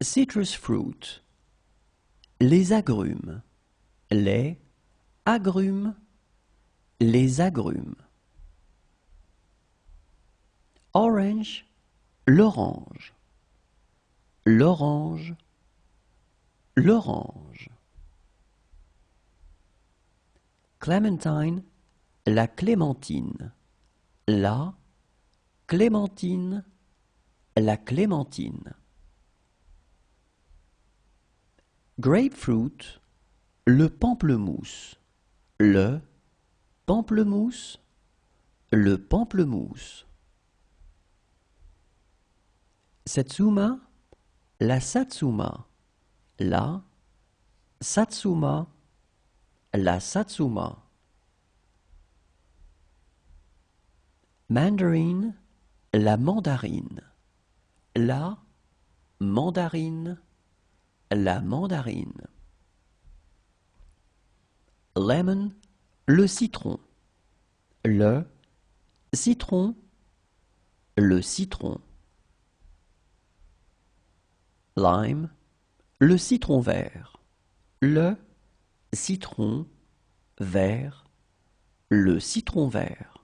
citrus fruit, les agrumes, les agrumes, les agrumes. Orange, l'orange, l'orange, l'orange. Clementine, la clémentine, la clémentine, la clémentine. Grapefruit, le pamplemousse, le pamplemousse, le pamplemousse. Satsuma, la satsuma, la satsuma, la satsuma. Mandarine, la mandarine, la mandarine, la mandarine. Lemon, le citron, le citron, le citron. Lime, le citron vert, le citron vert, le citron vert.